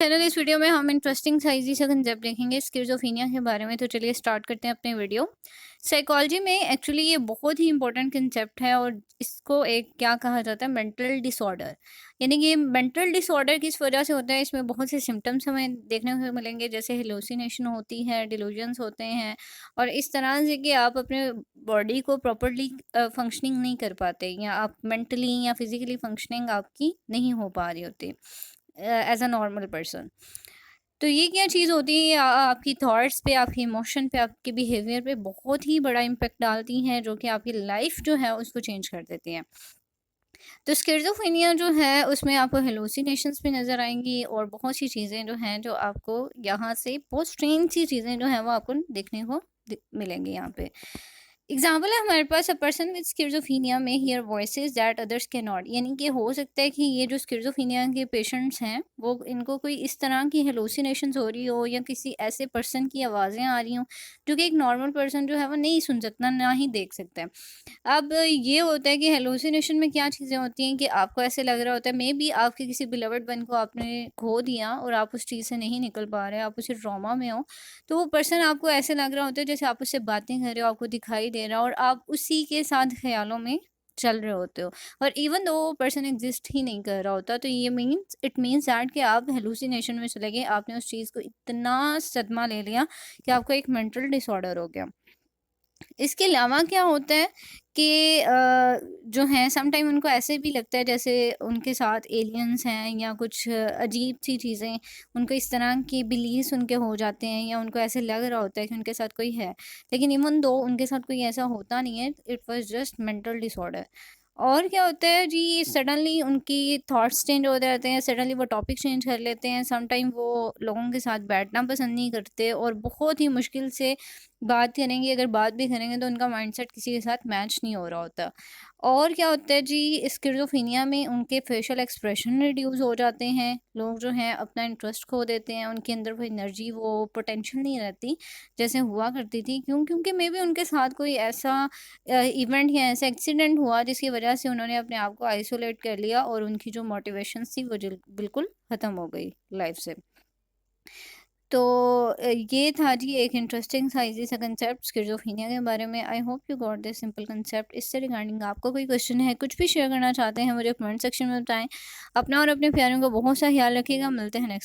Channel इस video में हम इंटरेस्टिंग सा इजी सा कंसेप्ट देखेंगे स्किज़ोफ्रेनिया के बारे में। तो चलिए स्टार्ट करते हैं अपने वीडियो। साइकोलॉजी में एक्चुअली ये बहुत ही इंपॉर्टेंट कंसेप्ट है और इसको एक क्या कहा जाता है, मेंटल डिसऑर्डर। यानी कि ये मेंटल डिसऑर्डर किस वजह से होता है, इसमें बहुत से सिम्टम्स हमें देखने को मिलेंगे, जैसे हेलुसिनेशन होती है, डिलूजन्स होते हैं और इस तरह से कि आप अपने बॉडी को प्रॉपरली फंक्शनिंग नहीं कर पाते, या आप मेंटली या फिजिकली फंक्शनिंग आपकी नहीं हो पा रही होती एज अ नॉर्मल पर्सन। तो ये क्या चीज़ होती है, आपकी थॉट्स पे, आपके इमोशन पे, आपके बिहेवियर पे बहुत ही बड़ा इम्पेक्ट डालती हैं, जो कि आपकी लाइफ जो है उसको चेंज कर देती हैं। तो स्किज़ोफ्रेनिया जो है उसमें आपको हेलुसिनेशंस भी नज़र आएंगी और बहुत सी चीज़ें जो हैं जो आपको यहाँ से बहुत स्ट्रेंज सी चीज़ें जो हैं वो आपको देखने को मिलेंगी यहाँ पे। एग्जाम्पल है हमारे पास, अ पर्सन विद स्किज़ोफ्रेनिया में here voices that others can not. यानी कि हो सकता है कि ये जो स्किज़ोफ्रेनिया के पेशेंट्स हैं वो इनको कोई इस तरह की हेलुसिनेशंस हो रही हो, या किसी ऐसे पर्सन की आवाज़ें आ रही हों जो कि एक नॉर्मल पर्सन जो है वो नहीं सुन सकता, ना ही देख सकता है। अब ये होता है कि हेलुसिनेशन में क्या चीज़ें होती हैं कि आपको ऐसे लग रहा होता है मे बी आपके किसी बिलवड वन को आपने खो दिया और आप उस चीज़ से नहीं निकल पा रहे, आप उसी ट्रॉमा में हो। तो वो पर्सन आपको ऐसे लग रहा होता है जैसे आप उससे बातें कर रहे हो, आपको दिखाई दे रहा हो और आप उसी के साथ ख़्यालों में चल रहे होते हो, और इवन दो वो पर्सन एग्ज़िस्ट ही नहीं कर रहा होता। तो ये इट मीन्स दैट कि आप हेलुसिनेशन में चले गए, आपने उस चीज़ को इतना सदमा ले लिया कि आपको एक मेंटल डिसऑर्डर हो गया। इसके अलावा क्या होता है कि जो हैं समटाइम उनको ऐसे भी लगता है जैसे उनके साथ एलियंस हैं, या कुछ अजीब सी चीज़ें, उनको इस तरह की बिलीव्स उनके हो जाते हैं, या उनको ऐसे लग रहा होता है कि उनके साथ कोई है, लेकिन इवन दो उनके साथ कोई ऐसा होता नहीं है, it was just mental disorder. और क्या होता है जी, सडनली उनकी थॉट्स चेंज हो जाते हैं, सडनली वो टॉपिक चेंज कर लेते हैं, समटाइम वो लोगों के साथ बैठना पसंद नहीं करते और बहुत ही मुश्किल से बात करेंगे, अगर बात भी करेंगे तो उनका माइंडसेट किसी के साथ मैच नहीं हो रहा होता। और क्या होता है जी, स्किज़ोफ्रेनिया में उनके फेशियल एक्सप्रेशन रिड्यूस हो जाते हैं, लोग जो हैं अपना इंटरेस्ट खो देते हैं, उनके अंदर वो एनर्जी, वो पोटेंशियल नहीं रहती जैसे हुआ करती थी। क्योंकि मे बी उनके साथ कोई ऐसा इवेंट या ऐसा एक्सीडेंट हुआ जिसकी वजह से उन्होंने अपने आप को आइसोलेट कर लिया और उनकी जो मोटिवेशन थी वो बिल्कुल ख़त्म हो गई लाइफ से। तो ये था जी एक इंटरेस्टिंग सा इजी सा कंसेप्ट स्किज़ोफ्रेनिया के बारे में। I hope you got this simple concept. इससे रिगार्डिंग आपको कोई क्वेश्चन है, कुछ भी शेयर करना चाहते हैं, मुझे कमेंट सेक्शन में बताएं। अपना और अपने प्यारों का बहुत सा ख्याल रखिएगा। मिलते हैं नेक्स्ट